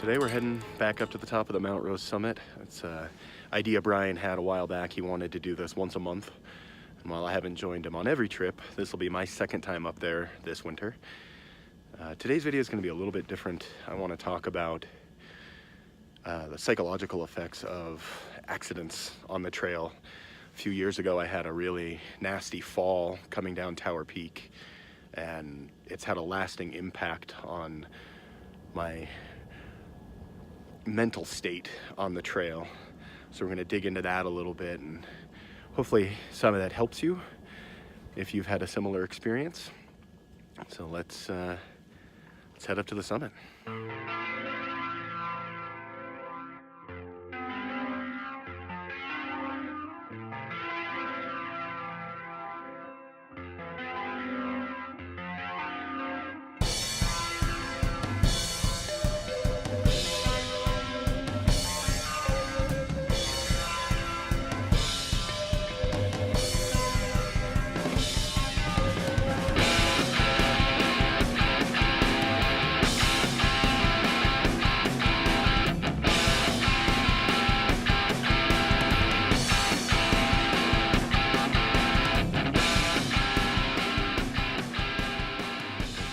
Today we're heading back up to the top of the Mount Rose summit. It's an idea Brian had a while back. He wanted to do this once a month. And while I haven't joined him on every trip, this will be my second time up there this winter. Today's video is going to be a little bit different. I want to talk about the psychological effects of accidents on the trail. A few years ago I had a really nasty fall coming down Tower Peak, and it's had a lasting impact on my mental state on the trail. So we're going to dig into that a little bit, and hopefully some of that helps you if you've had a similar experience. So let's head up to the summit.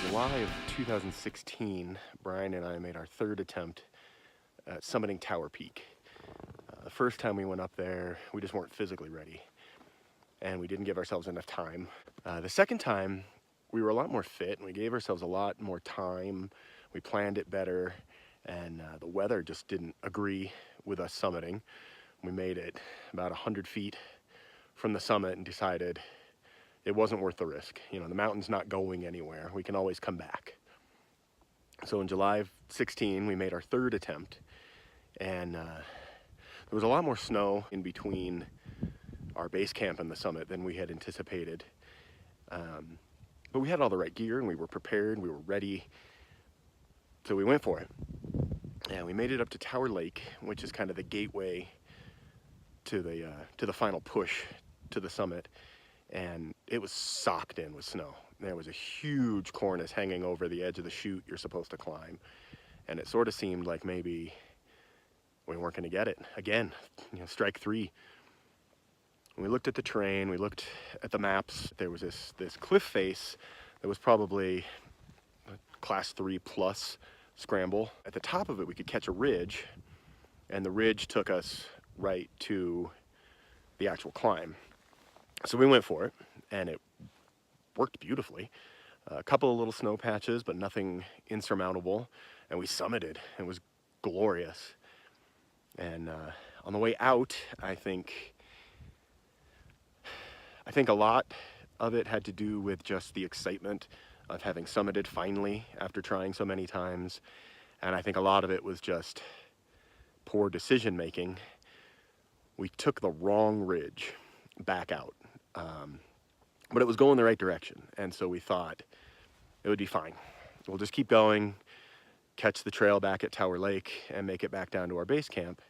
July of 2016, Brian and I made our third attempt at summiting Tower Peak. The first time we went up there, we just weren't physically ready, and we didn't give ourselves enough time. The second time, we were a lot more fit, and we gave ourselves a lot more time. We planned it better, and the weather just didn't agree with us summiting. We made it about 100 feet from the summit and decided it wasn't worth the risk. You know, the mountain's not going anywhere. We can always come back. So in July of 16, we made our third attempt, and there was a lot more snow in between our base camp and the summit than we had anticipated. But we had all the right gear, and we were prepared, we were ready. So we went for it. And we made it up to Tower Lake, which is kind of the gateway to the final push to the summit. And it was socked in with snow. There was a huge cornice hanging over the edge of the chute you're supposed to climb. And it sort of seemed like maybe we weren't going to get it again, strike three. And we looked at the terrain, we looked at the maps. There was this cliff face that was probably a class 3 plus scramble. At the top of it, we could catch a ridge, and the ridge took us right to the actual climb. So we went for it, and it worked beautifully. A couple of little snow patches, but nothing insurmountable, and we summited. It was glorious. And on the way out, I think a lot of it had to do with just the excitement of having summited finally after trying so many times. And I think a lot of it was just poor decision making. We took the wrong ridge back out. But it was going the right direction, and so we thought it would be fine. We'll just keep going, catch the trail back at Tower Lake, and make it back down to our base camp.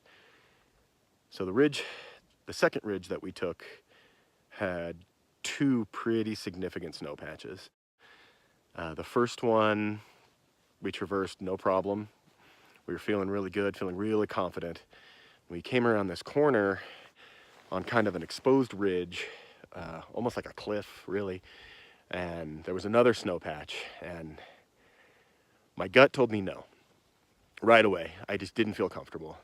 So the second ridge that we took had two pretty significant snow patches. The first one we traversed no problem. We were feeling really good, feeling really confident. We came around this corner on kind of an exposed ridge, almost like a cliff, really, and there was another snow patch, and my gut told me no. Right away, I just didn't feel comfortable.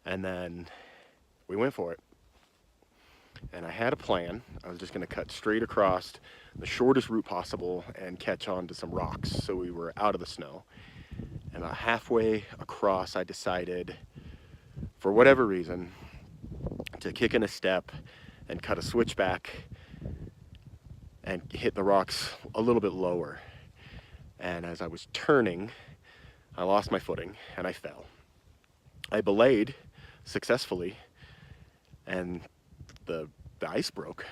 And then we went for it, and I had a plan. I was just going to cut straight across the shortest route possible and catch on to some rocks so we were out of the snow. And about halfway across, I decided, for whatever reason, to kick in a step and cut a switchback and hit the rocks a little bit lower. And as I was turning, I lost my footing and I fell. I belayed successfully, and the ice broke.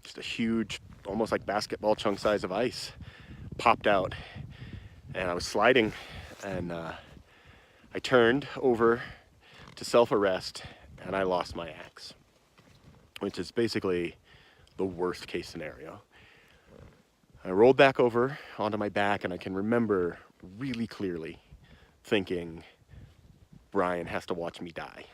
Just a huge, almost like basketball chunk size of ice popped out, and I was sliding, and I turned over to self-arrest, and I lost my axe, which is basically the worst case scenario. I rolled back over onto my back, and I can remember really clearly thinking, Brian has to watch me die.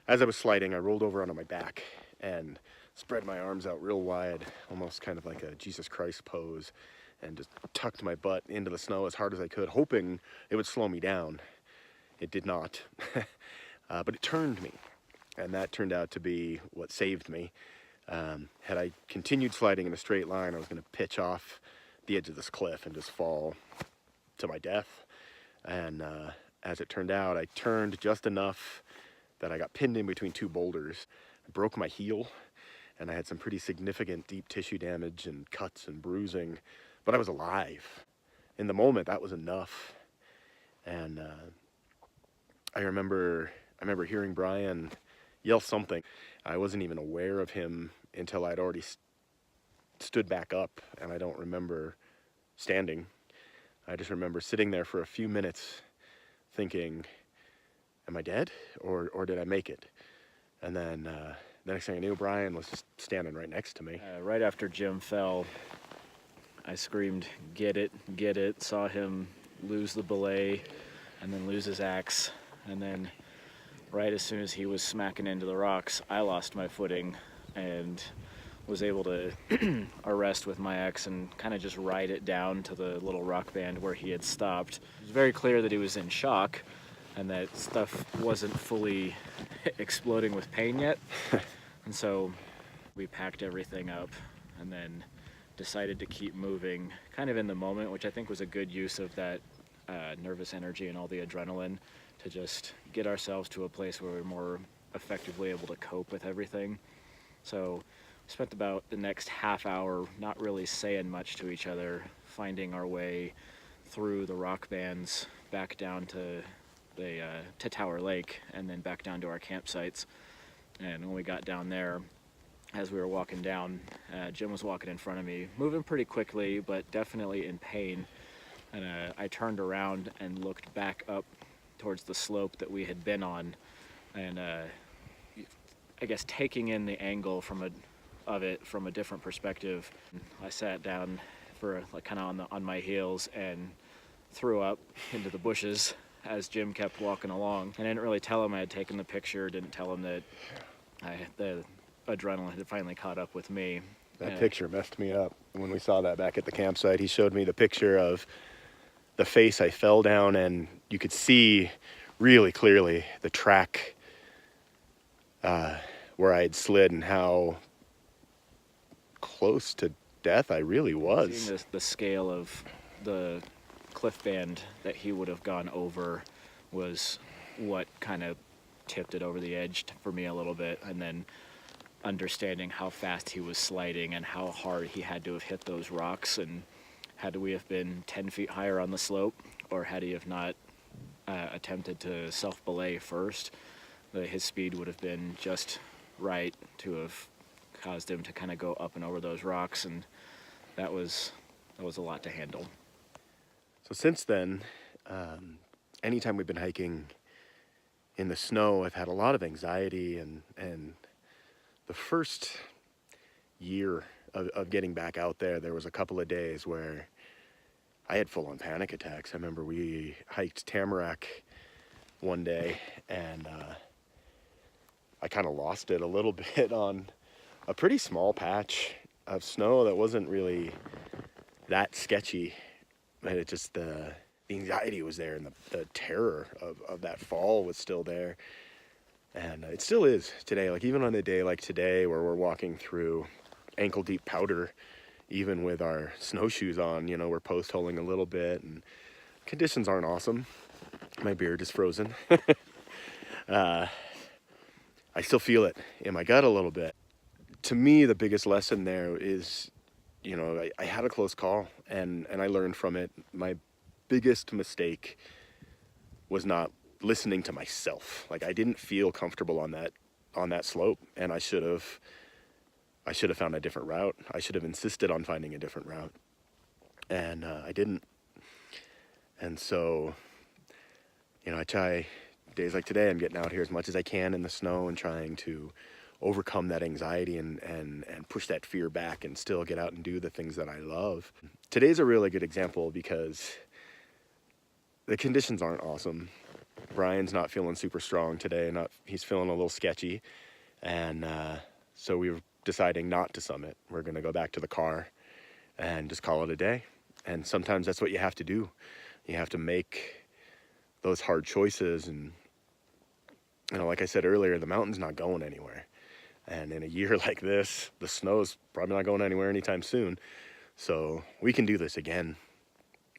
As I was sliding, I rolled over onto my back and spread my arms out real wide, almost kind of like a Jesus Christ pose, and just tucked my butt into the snow as hard as I could, hoping it would slow me down. It did not, but it turned me, and that turned out to be what saved me. Had I continued sliding in a straight line, I was going to pitch off the edge of this cliff and just fall to my death. And as it turned out, I turned just enough that I got pinned in between two boulders. I broke my heel, and I had some pretty significant deep tissue damage and cuts and bruising, but I was alive. In the moment, that was enough. And I remember hearing Brian yell something. I wasn't even aware of him until I'd already stood back up, and I don't remember standing. I just remember sitting there for a few minutes thinking, am I dead, or did I make it? And then the next thing I knew, Brian was just standing right next to me. Right after Jim fell, I screamed, "Get it, get it," saw him lose the belay and then lose his axe. And then right as soon as he was smacking into the rocks, I lost my footing and was able to arrest with my axe and kind of just ride it down to the little rock band where he had stopped. It was very clear that he was in shock and that stuff wasn't fully exploding with pain yet. And so we packed everything up and then decided to keep moving kind of in the moment, which I think was a good use of that nervous energy and all the adrenaline to just get ourselves to a place where we're more effectively able to cope with everything. So we spent about the next half hour not really saying much to each other, finding our way through the rock bands back down to to Tower Lake and then back down to our campsites. And when we got down there, as we were walking down, Jim was walking in front of me, moving pretty quickly, but definitely in pain. And I turned around and looked back up towards the slope that we had been on, and I guess taking in the angle of it from a different perspective, I sat down for like kind of on my heels and threw up into the bushes as Jim kept walking along. And I didn't really tell him I had taken the picture, didn't tell him that the adrenaline had finally caught up with me. That picture messed me up. When we saw that back at the campsite, he showed me the picture of the face I fell down, and you could see really clearly the track where I had slid and how close to death I really was. Seeing the scale of the cliff band that he would have gone over was what kind of tipped it over the edge for me a little bit, and then understanding how fast he was sliding and how hard he had to have hit those rocks, and had we have been 10 feet higher on the slope, or had he have not attempted to self-belay first, his speed would have been just right to have caused him to kind of go up and over those rocks, and that was a lot to handle. So since then, anytime we've been hiking in the snow, I've had a lot of anxiety, and the first year of getting back out there was a couple of days where I had full-on panic attacks. I remember we hiked Tamarack one day, and I kind of lost it a little bit on a pretty small patch of snow that wasn't really that sketchy. And it just, the anxiety was there, and the terror of that fall was still there. And it still is today. Like, even on a day like today where we're walking through ankle deep powder, even with our snowshoes on, you know, we're post holing a little bit, and conditions aren't awesome. My beard is frozen. I still feel it in my gut a little bit. To me, the biggest lesson there is, you know, I had a close call, and I learned from it. My biggest mistake was not listening to myself. Like, I didn't feel comfortable on that slope, and I should have found a different route. I should have insisted on finding a different route, and I didn't. And so, you know, I try days like today, I'm getting out here as much as I can in the snow and trying to overcome that anxiety and push that fear back and still get out and do the things that I love. Today's a really good example because the conditions aren't awesome. Brian's not feeling super strong today. He's feeling a little sketchy. And so we were deciding not to summit. We're going to go back to the car and just call it a day. And sometimes that's what you have to do. You have to make those hard choices. And, you know, like I said earlier, the mountain's not going anywhere. And in a year like this, the snow's probably not going anywhere anytime soon. So we can do this again.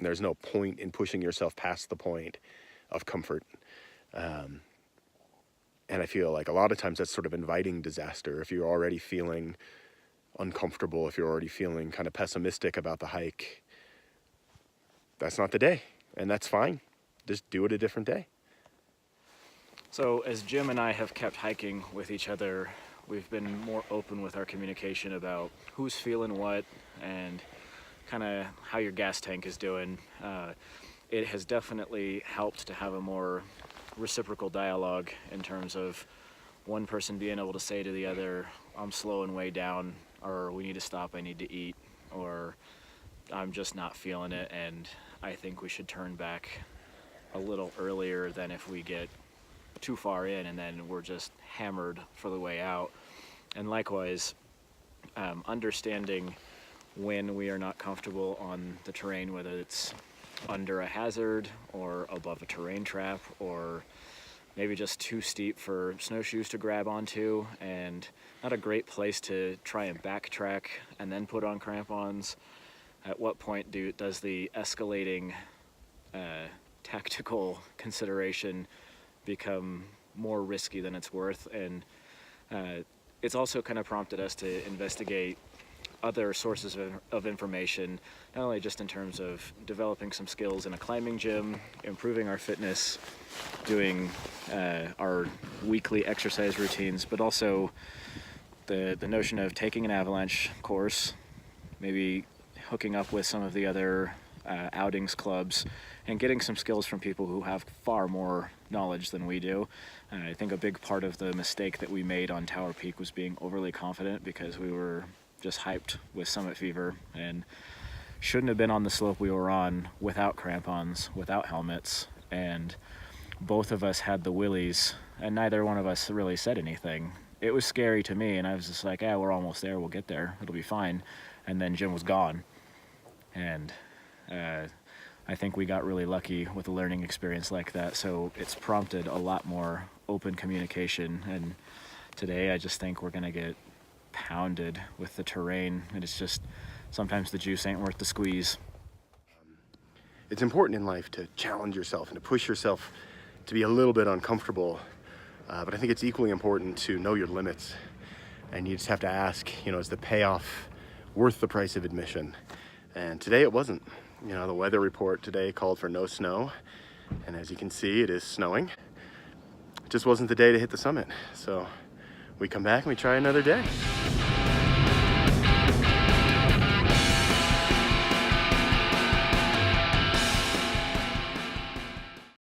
There's no point in pushing yourself past the point of comfort. And I feel like a lot of times that's sort of inviting disaster. If you're already feeling uncomfortable, if you're already feeling kind of pessimistic about the hike, that's not the day. And that's fine. Just do it a different day. So as Jim and I have kept hiking with each other, we've been more open with our communication about who's feeling what and kind of how your gas tank is doing. It has definitely helped to have a more reciprocal dialogue in terms of one person being able to say to the other, I'm slowing way down, or we need to stop, I need to eat, or I'm just not feeling it and I think we should turn back a little earlier than if we get too far in and then we're just hammered for the way out. And likewise, understanding when we are not comfortable on the terrain, whether it's under a hazard or above a terrain trap or maybe just too steep for snowshoes to grab onto and not a great place to try and backtrack and then put on crampons. At what point does the escalating tactical consideration become more risky than it's worth? And it's also kind of prompted us to investigate other sources of information, not only just in terms of developing some skills in a climbing gym, improving our fitness, doing our weekly exercise routines, but also the notion of taking an avalanche course, maybe hooking up with some of the other outings clubs, and getting some skills from people who have far more knowledge than we do. I think a big part of the mistake that we made on Tower Peak was being overly confident because we were just hyped with summit fever and shouldn't have been on the slope we were on without crampons, without helmets, and both of us had the willies and neither one of us really said anything. It was scary to me and I was just like, yeah, we're almost there, we'll get there, it'll be fine. And then Jim was gone. And I think we got really lucky with a learning experience like that, so it's prompted a lot more open communication. And today I just think we're gonna get pounded with the terrain, and it's just sometimes the juice ain't worth the squeeze. It's important in life to challenge yourself and to push yourself to be a little bit uncomfortable, but I think it's equally important to know your limits. And you just have to ask, you know, is the payoff worth the price of admission? And today it wasn't. You know, the weather report today called for no snow, and as you can see, it is snowing. It just wasn't the day to hit the summit. So we come back and we try another day.